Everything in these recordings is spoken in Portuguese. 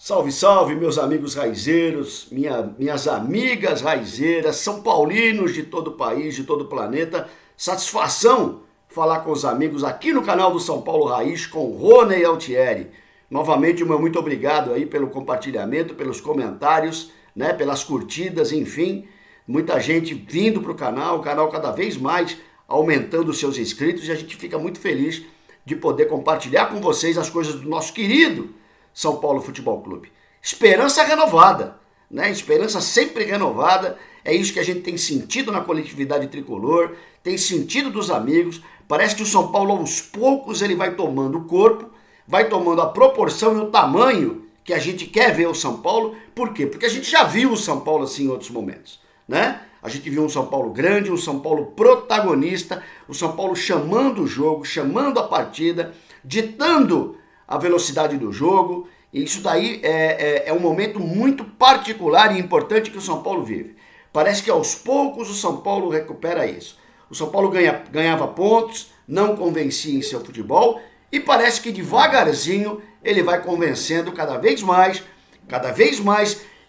Salve, salve, meus amigos raizeiros, minhas amigas raizeiras, são paulinos de todo o país, de todo o planeta. Satisfação falar com os amigos aqui no canal do São Paulo Raiz com Rony Altieri. Novamente, o meu muito obrigado aí pelo compartilhamento, pelos comentários, né, pelas curtidas, enfim. Muita gente vindo para o canal cada vez mais aumentando os seus inscritos e a gente fica muito feliz de poder compartilhar com vocês as coisas do nosso querido São Paulo Futebol Clube. Esperança renovada, né? Esperança sempre renovada. É isso que a gente tem sentido na coletividade tricolor, tem sentido dos amigos. Parece que o São Paulo, aos poucos, ele vai tomando o corpo, vai tomando a proporção e o tamanho que a gente quer ver o São Paulo. Por quê? Porque a gente já viu o São Paulo assim em outros momentos, né? A gente viu um São Paulo grande, um São Paulo protagonista, o São Paulo chamando o jogo, chamando a partida, ditando a velocidade do jogo. E isso daí é um momento muito particular e importante que o São Paulo vive. Parece que aos poucos o São Paulo recupera isso. O São Paulo ganhava pontos, não convencia em seu futebol e parece que devagarzinho ele vai convencendo cada vez mais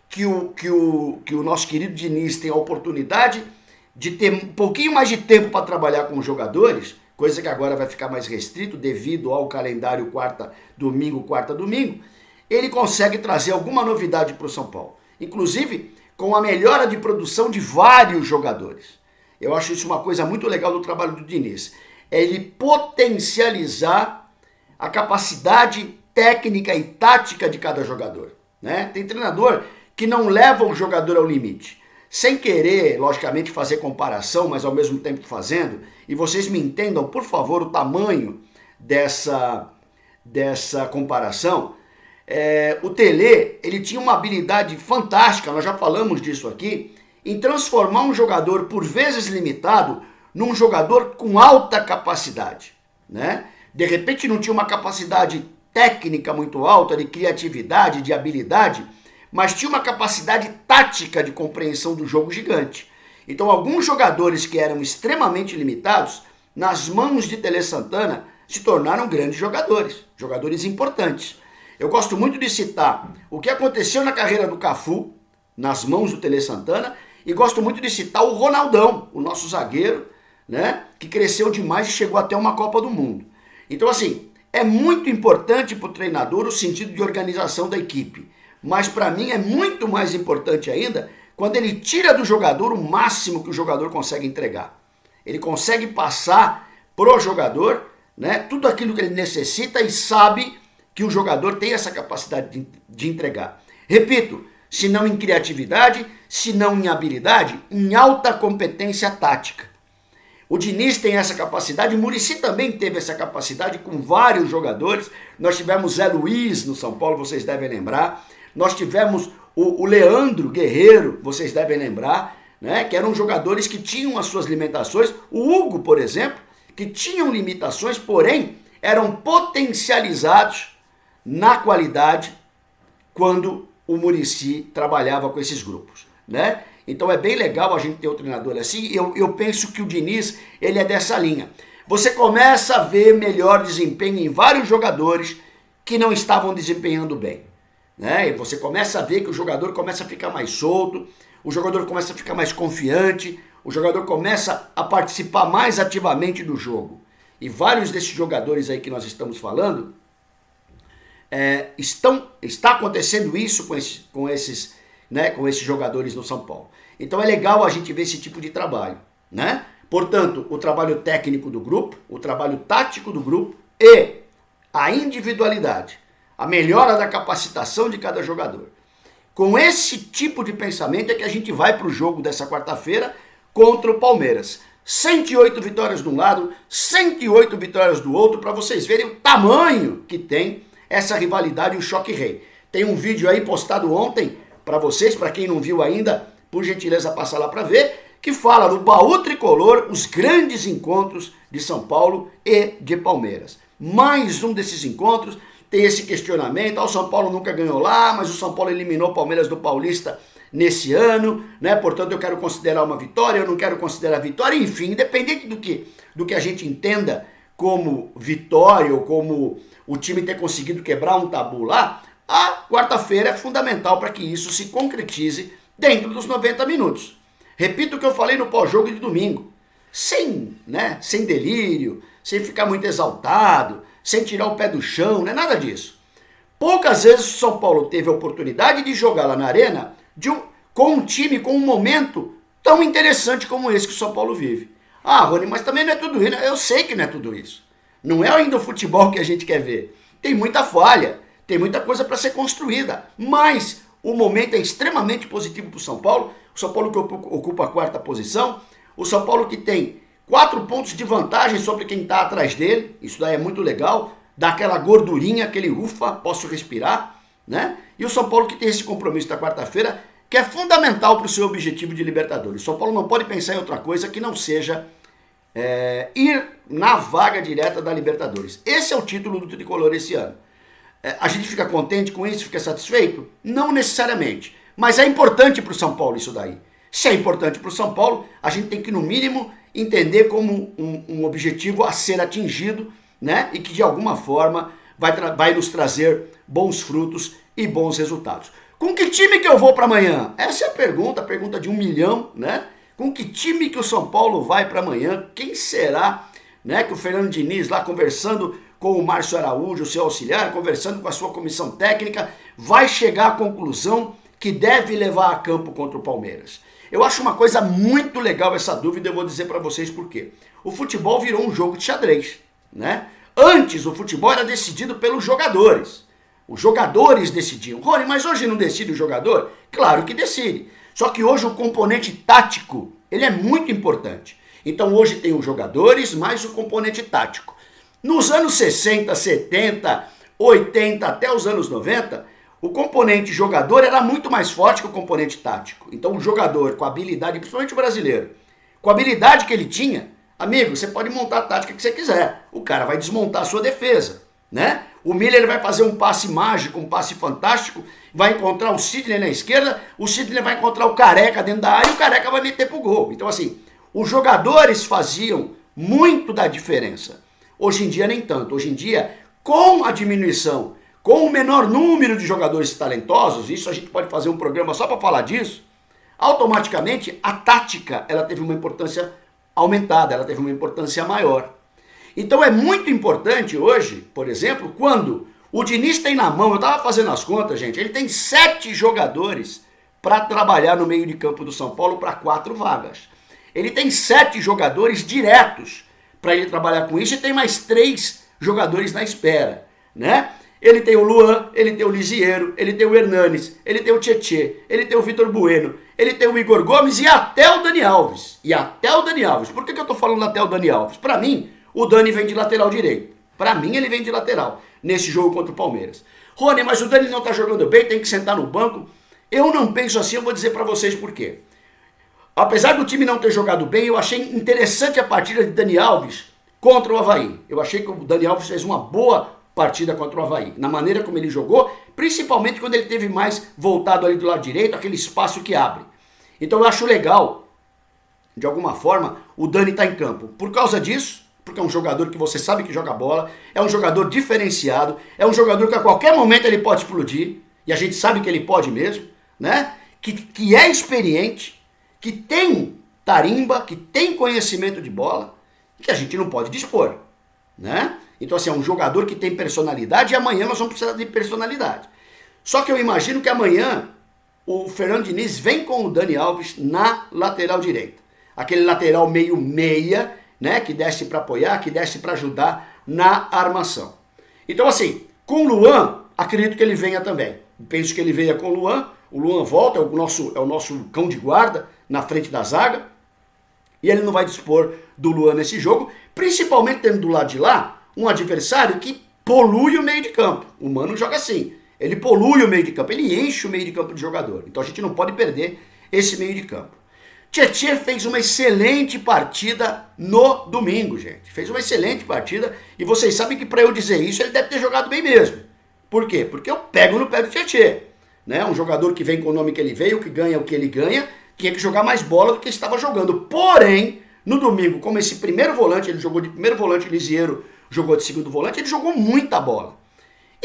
que o nosso querido Diniz tem a oportunidade de ter um pouquinho mais de tempo para trabalhar com os jogadores, coisa que agora vai ficar mais restrito devido ao calendário quarta, domingo. Ele consegue trazer alguma novidade para o São Paulo, inclusive com a melhora de produção de vários jogadores. Eu acho isso uma coisa muito legal do trabalho do Diniz, é ele potencializar a capacidade técnica e tática de cada jogador, né? Tem treinador que não leva o jogador ao limite, sem querer, logicamente, fazer comparação, mas ao mesmo tempo fazendo, e vocês me entendam, por favor, o tamanho dessa comparação. O Tele, ele tinha uma habilidade fantástica, nós já falamos disso aqui, em transformar um jogador, por vezes limitado, num jogador com alta capacidade, né? De repente não tinha uma capacidade técnica muito alta, de criatividade, de habilidade, mas tinha uma capacidade tática de compreensão do jogo gigante. Então alguns jogadores que eram extremamente limitados, nas mãos de Tele Santana, se tornaram grandes jogadores importantes. Eu gosto muito de citar o que aconteceu na carreira do Cafu, nas mãos do Tele Santana, e gosto muito de citar o Ronaldão, o nosso zagueiro, né, que cresceu demais e chegou até uma Copa do Mundo. Então assim, é muito importante para o treinador o sentido de organização da equipe, mas para mim é muito mais importante ainda quando ele tira do jogador o máximo que o jogador consegue entregar. Ele consegue passar pro jogador, né, tudo aquilo que ele necessita e sabe que o jogador tem essa capacidade de entregar. Repito, se não em criatividade, se não em habilidade, em alta competência tática. O Diniz tem essa capacidade, o Muricy também teve essa capacidade com vários jogadores. Nós tivemos Zé Luiz no São Paulo, vocês devem lembrar. Nós tivemos o Leandro Guerreiro, vocês devem lembrar, né, que eram jogadores que tinham as suas limitações. O Hugo, por exemplo, que tinham limitações, porém eram potencializados na qualidade quando o Muricy trabalhava com esses grupos, né? Então é bem legal a gente ter um treinador assim. Eu penso que o Diniz, ele é dessa linha. Você começa a ver melhor desempenho em vários jogadores que não estavam desempenhando bem, né? E você começa a ver que o jogador começa a ficar mais solto, o jogador começa a ficar mais confiante, o jogador começa a participar mais ativamente do jogo. E vários desses jogadores aí que nós estamos falando, está acontecendo isso com esses jogadores no São Paulo. Então é legal a gente ver esse tipo de trabalho, né? Portanto, o trabalho técnico do grupo, o trabalho tático do grupo e a individualidade, a melhora da capacitação de cada jogador. Com esse tipo de pensamento é que a gente vai para o jogo dessa quarta-feira contra o Palmeiras. 108 vitórias de um lado, 108 vitórias do outro, para vocês verem o tamanho que tem essa rivalidade e o choque rei. Tem um vídeo aí postado ontem para vocês, para quem não viu ainda, por gentileza passa lá para ver, que fala no baú tricolor os grandes encontros de São Paulo e de Palmeiras. Mais um desses encontros, tem esse questionamento, o São Paulo nunca ganhou lá, mas o São Paulo eliminou o Palmeiras do Paulista nesse ano, né? Portanto eu quero considerar uma vitória, eu não quero considerar vitória, enfim, independente do que a gente entenda como vitória ou como o time ter conseguido quebrar um tabu lá, A quarta-feira é fundamental para que isso se concretize dentro dos 90 minutos. Repito o que eu falei no pós-jogo de domingo. Sem delírio, sem ficar muito exaltado, sem tirar o pé do chão, não é nada disso. Poucas vezes o São Paulo teve a oportunidade de jogar lá na Arena com um time, com um momento tão interessante como esse que o São Paulo vive. Ah, Rony, mas também não é tudo isso. Eu sei que não é tudo isso. Não é ainda o futebol que a gente quer ver. Tem muita falha, tem muita coisa para ser construída, mas o momento é extremamente positivo para o São Paulo. O São Paulo que ocupa a quarta posição, o São Paulo que tem 4 pontos de vantagem sobre quem está atrás dele, isso daí é muito legal, dá aquela gordurinha, aquele ufa, posso respirar, né? E o São Paulo que tem esse compromisso da quarta-feira, que é fundamental para o seu objetivo de Libertadores. O São Paulo não pode pensar em outra coisa que não seja ir na vaga direta da Libertadores. Esse é o título do Tricolor esse ano. A gente fica contente com isso, fica satisfeito? Não necessariamente, mas é importante para o São Paulo isso daí. Se é importante para o São Paulo, a gente tem que, no mínimo, entender como um objetivo a ser atingido, né? E que, de alguma forma, vai nos trazer bons frutos e bons resultados. Com que time que eu vou para amanhã? Essa é a pergunta de 1 milhão, né? Com que time que o São Paulo vai para amanhã? Quem será, né? Que o Fernando Diniz, lá conversando com o Márcio Araújo, o seu auxiliar, conversando com a sua comissão técnica, vai chegar à conclusão que deve levar a campo contra o Palmeiras. Eu acho uma coisa muito legal essa dúvida, eu vou dizer para vocês por quê. O futebol virou um jogo de xadrez, né? Antes o futebol era decidido pelos jogadores. Os jogadores decidiam. Rony, mas hoje não decide o jogador? Claro que decide. Só que hoje o componente tático, ele é muito importante. Então hoje tem os jogadores mais o componente tático. Nos anos 60, 70, 80 até os anos 90, o componente jogador era muito mais forte que o componente tático. Então o jogador com a habilidade, principalmente o brasileiro, com a habilidade que ele tinha, amigo, você pode montar a tática que você quiser. O cara vai desmontar a sua defesa, né? O Miller vai fazer um passe mágico, um passe fantástico, vai encontrar o Sidney na esquerda, o Sidney vai encontrar o Careca dentro da área e o Careca vai meter pro gol. Então assim, os jogadores faziam muito da diferença. Hoje em dia nem tanto. Hoje em dia, com a diminuição, com o menor número de jogadores talentosos, isso a gente pode fazer um programa só para falar disso, automaticamente a tática ela teve uma importância aumentada, ela teve uma importância maior. Então é muito importante hoje, por exemplo, quando o Diniz tem na mão, eu estava fazendo as contas, gente, ele tem 7 jogadores para trabalhar no meio de campo do São Paulo para 4 vagas. Ele tem 7 jogadores diretos para ele trabalhar com isso e tem mais 3 jogadores na espera, né? Ele tem o Luan, ele tem o Lisiero, ele tem o Hernanes, ele tem o Tietê, ele tem o Vitor Bueno, ele tem o Igor Gomes e até o Dani Alves. Por que eu estou falando até o Dani Alves? Para mim, o Dani vem de lateral direito. Para mim, ele vem de lateral nesse jogo contra o Palmeiras. Rony, mas o Dani não está jogando bem, tem que sentar no banco. Eu não penso assim, eu vou dizer para vocês por quê. Apesar do time não ter jogado bem, eu achei interessante a partida de Dani Alves contra o Avaí. Eu achei que o Dani Alves fez uma boa partida contra o Avaí, na maneira como ele jogou, principalmente quando ele teve mais voltado ali do lado direito, aquele espaço que abre. Então eu acho legal, de alguma forma, o Dani estar em campo. Por causa disso, porque é um jogador que você sabe que joga bola, é um jogador diferenciado, é um jogador que a qualquer momento ele pode explodir, e a gente sabe que ele pode mesmo, né? Que é experiente, que tem tarimba, que tem conhecimento de bola, que a gente não pode dispor, né? Então assim, é um jogador que tem personalidade e amanhã nós vamos precisar de personalidade. Só que eu imagino que amanhã o Fernando Diniz vem com o Dani Alves na lateral direita. Aquele lateral meio meia, né, que desce para apoiar, que desce para ajudar na armação. Então assim, com o Luan, acredito que ele venha também. Penso que ele venha com o Luan volta, é o nosso cão de guarda na frente da zaga, e ele não vai dispor do Luan nesse jogo, principalmente tendo do lado de lá um adversário que polui o meio de campo. O Mano joga assim, ele polui o meio de campo, ele enche o meio de campo de jogador. Então a gente não pode perder esse meio de campo. Tietê fez uma excelente partida no domingo, gente. Fez uma excelente partida e vocês sabem que para eu dizer isso ele deve ter jogado bem mesmo. Por quê? Porque eu pego no pé do Tietê. Né? Um jogador que vem com o nome que ele veio, que ganha o que ele ganha, tinha que jogar mais bola do que estava jogando. Porém, no domingo, como esse primeiro volante, ele jogou de primeiro volante, o Lisiero jogou de segundo volante, ele jogou muita bola.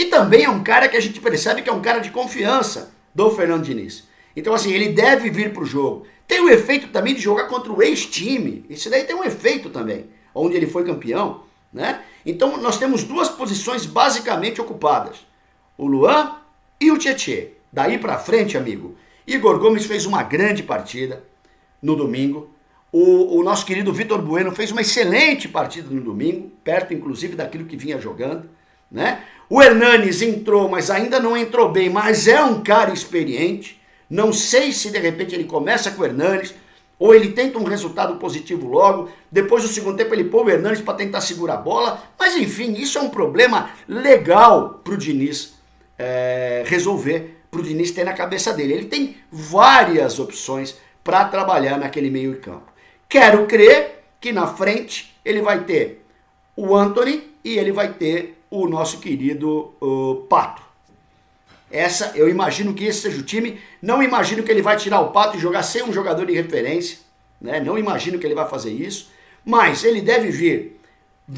E também é um cara que a gente percebe que é um cara de confiança do Fernando Diniz. Então, assim, ele deve vir para o jogo. Tem o efeito também de jogar contra o ex-time. Isso daí tem um efeito também, onde ele foi campeão, né? Então, nós temos duas posições basicamente ocupadas. O Luan e o Tietê. Daí para frente, amigo, Igor Gomes fez uma grande partida no domingo. O nosso querido Vitor Bueno fez uma excelente partida no domingo, perto inclusive daquilo que vinha jogando, né? O Hernanes entrou, mas ainda não entrou bem, mas é um cara experiente. Não sei se de repente ele começa com o Hernanes, ou ele tenta um resultado positivo logo, depois do segundo tempo ele põe o Hernanes para tentar segurar a bola, mas enfim, isso é um problema legal para o Diniz resolver, para o Diniz ter na cabeça dele. Ele tem várias opções para trabalhar naquele meio de campo. Quero crer que na frente ele vai ter o Antony e ele vai ter o nosso querido Pato. Eu imagino que esse seja o time. Não imagino que ele vai tirar o Pato e jogar sem um jogador de referência, né? Não imagino que ele vai fazer isso. Mas ele deve vir.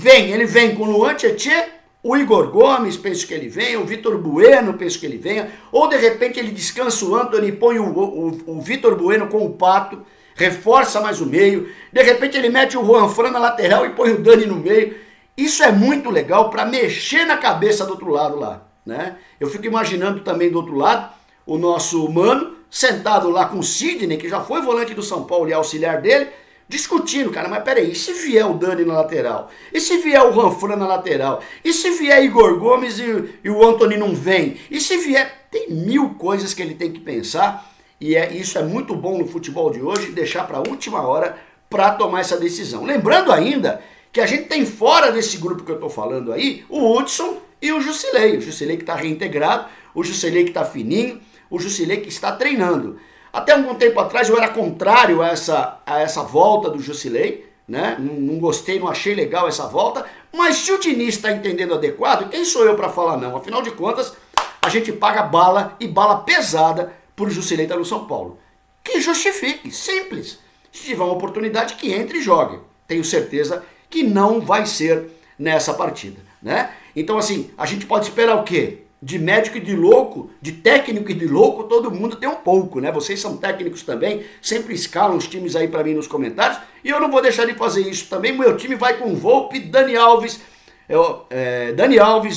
Ele vem com o Luan Tietê, o Igor Gomes, penso que ele venha, o Vitor Bueno, penso que ele venha. Ou de repente ele descansa o Antony e põe o Vitor Bueno com o Pato, reforça mais o meio. De repente ele mete o Juan Fran na lateral e põe o Dani no meio. Isso é muito legal para mexer na cabeça do outro lado lá, né? Eu fico imaginando também do outro lado o nosso Mano sentado lá com o Sidney, que já foi volante do São Paulo e auxiliar dele, discutindo, cara, mas peraí, e se vier o Dani na lateral? E se vier o Juan Fran na lateral? E se vier Igor Gomes e o Antony não vem? E se vier... Tem mil coisas que ele tem que pensar, e isso é muito bom no futebol de hoje, deixar para a última hora para tomar essa decisão. Lembrando ainda que a gente tem fora desse grupo que eu estou falando aí, o Hudson e o Jusilei. O Jusilei que está reintegrado, o Jusilei que está fininho, o Jusilei que está treinando. Até algum tempo atrás eu era contrário a essa volta do Jusilei, né? Não gostei, não achei legal essa volta, mas se o Diniz está entendendo adequado, quem sou eu para falar não? Afinal de contas, a gente paga bala e bala pesada por Jusilei estar no São Paulo. Que justifique, simples. Se tiver uma oportunidade, que entre e jogue. Tenho certeza que não vai ser nessa partida, né? Então, assim, a gente pode esperar o quê? De médico e de louco, de técnico e de louco, todo mundo tem um pouco, né? Vocês são técnicos também, sempre escalam os times aí para mim nos comentários, e eu não vou deixar de fazer isso também. Meu time vai com Volpe, Dani Alves,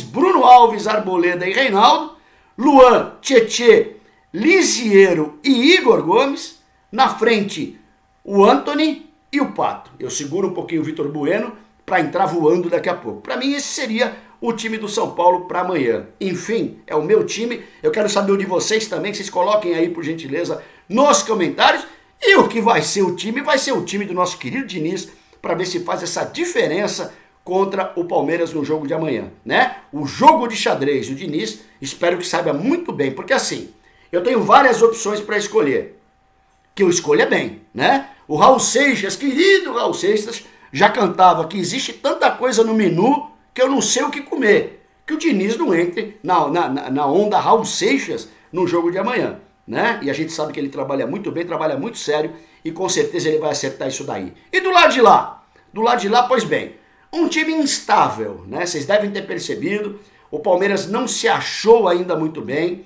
Bruno Alves, Arboleda e Reinaldo, Luan, Tietê, Lisiero e Igor Gomes, na frente o Antony e o Pato. Eu seguro um pouquinho o Vitor Bueno para entrar voando daqui a pouco. Para mim esse seria o time do São Paulo para amanhã. Enfim, é o meu time. Eu quero saber o de vocês também, que vocês coloquem aí, por gentileza, nos comentários. E o que vai ser o time do nosso querido Diniz, para ver se faz essa diferença contra o Palmeiras no jogo de amanhã, né? O jogo de xadrez do Diniz, espero que saiba muito bem, porque assim, eu tenho várias opções para escolher, que eu escolha bem, né? O Raul Seixas, querido Raul Seixas, já cantava que existe tanta coisa no menu que eu não sei o que comer. Que o Diniz não entre na onda Raul Seixas no jogo de amanhã, né? E a gente sabe que ele trabalha muito bem, trabalha muito sério e com certeza ele vai acertar isso daí. E do lado de lá? Do lado de lá, pois bem, um time instável, né? Vocês devem ter percebido, o Palmeiras não se achou ainda muito bem.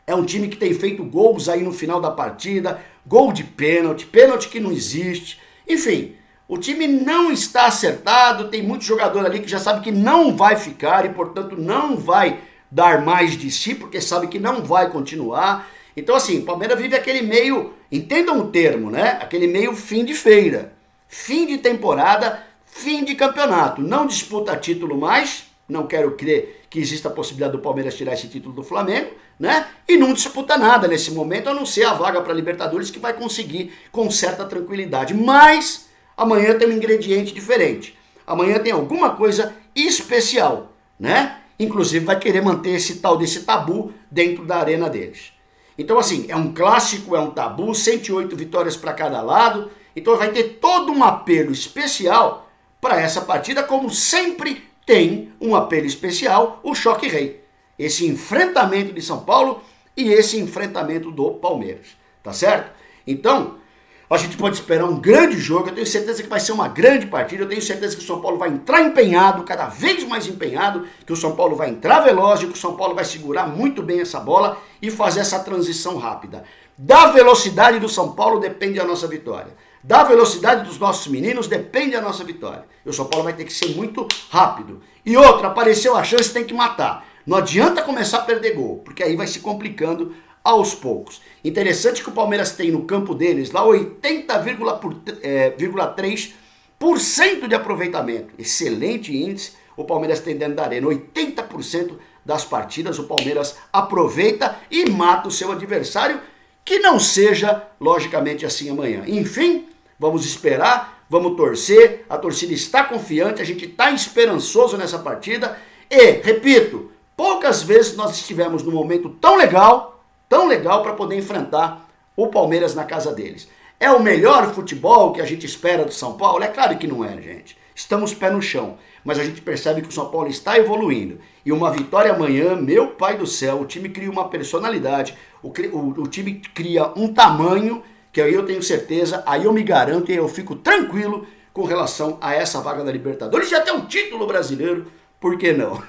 É um time que tem feito gols aí no final da partida, gol de pênalti que não existe. Enfim, o time não está acertado, tem muito jogador ali que já sabe que não vai ficar e, portanto, não vai dar mais de si, porque sabe que não vai continuar. Então, assim, o Palmeiras vive aquele meio, entendam o termo, né? Aquele meio fim de feira, fim de temporada, fim de campeonato. Não disputa título mais, não quero crer que exista a possibilidade do Palmeiras tirar esse título do Flamengo, né? E não disputa nada nesse momento, a não ser a vaga para a Libertadores, que vai conseguir com certa tranquilidade. Mas amanhã tem um ingrediente diferente. Amanhã tem alguma coisa especial, né? Inclusive vai querer manter esse tal desse tabu dentro da arena deles. Então, assim, é um clássico, é um tabu, 108 vitórias para cada lado. Então vai ter todo um apelo especial para essa partida, como sempre tem um apelo especial, o Choque Rei. Esse enfrentamento de São Paulo e esse enfrentamento do Palmeiras, tá certo? Então, A gente pode esperar um grande jogo, eu tenho certeza que vai ser uma grande partida, eu tenho certeza que o São Paulo vai entrar empenhado, cada vez mais empenhado, que o São Paulo vai entrar veloz, que o São Paulo vai segurar muito bem essa bola e fazer essa transição rápida. Da velocidade do São Paulo depende a nossa vitória. Da velocidade dos nossos meninos depende a nossa vitória. E o São Paulo vai ter que ser muito rápido. E outra, apareceu a chance, tem que matar. Não adianta começar a perder gol, porque aí vai se complicando aos poucos. Interessante que o Palmeiras tem no campo deles lá 80,3% de aproveitamento. Excelente índice. O Palmeiras tem dentro da arena 80% das partidas. O Palmeiras aproveita e mata o seu adversário, que não seja, logicamente, assim amanhã. Enfim, vamos esperar, vamos torcer. A torcida está confiante, a gente está esperançoso nessa partida. E, repito, poucas vezes nós estivemos num momento tão legal para poder enfrentar o Palmeiras na casa deles. É o melhor futebol que a gente espera do São Paulo? É claro que não é, gente. Estamos pé no chão, mas a gente percebe que o São Paulo está evoluindo. E uma vitória amanhã, meu pai do céu, o time cria uma personalidade, o time cria um tamanho que aí eu tenho certeza, aí eu me garanto e eu fico tranquilo com relação a essa vaga da Libertadores. Já tem um título brasileiro, por que não?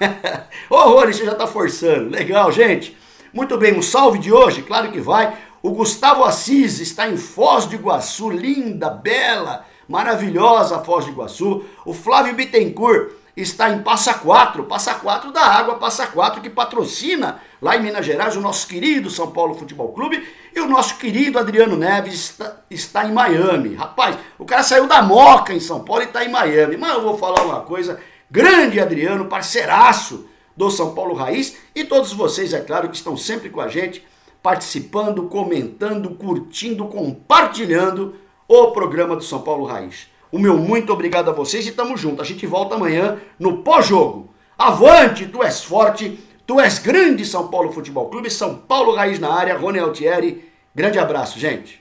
Ô Rony, você já está forçando. Legal, gente. Muito bem, o salve de hoje, claro que vai. O Gustavo Assis está em Foz do Iguaçu, linda, bela, maravilhosa a Foz do Iguaçu. O Flávio Bittencourt está em Passa Quatro da Água Passa Quatro, que patrocina lá em Minas Gerais o nosso querido São Paulo Futebol Clube. E o nosso querido Adriano Neves está em Miami. Rapaz, o cara saiu da Moca em São Paulo e está em Miami. Mas eu vou falar uma coisa, grande Adriano, parceiraço do São Paulo Raiz, e todos vocês, é claro, que estão sempre com a gente, participando, comentando, curtindo, compartilhando o programa do São Paulo Raiz. O meu muito obrigado a vocês e tamo junto. A gente volta amanhã no pós-jogo. Avante, tu és forte, tu és grande, São Paulo Futebol Clube, São Paulo Raiz na área, Rony Altieri. Grande abraço, gente.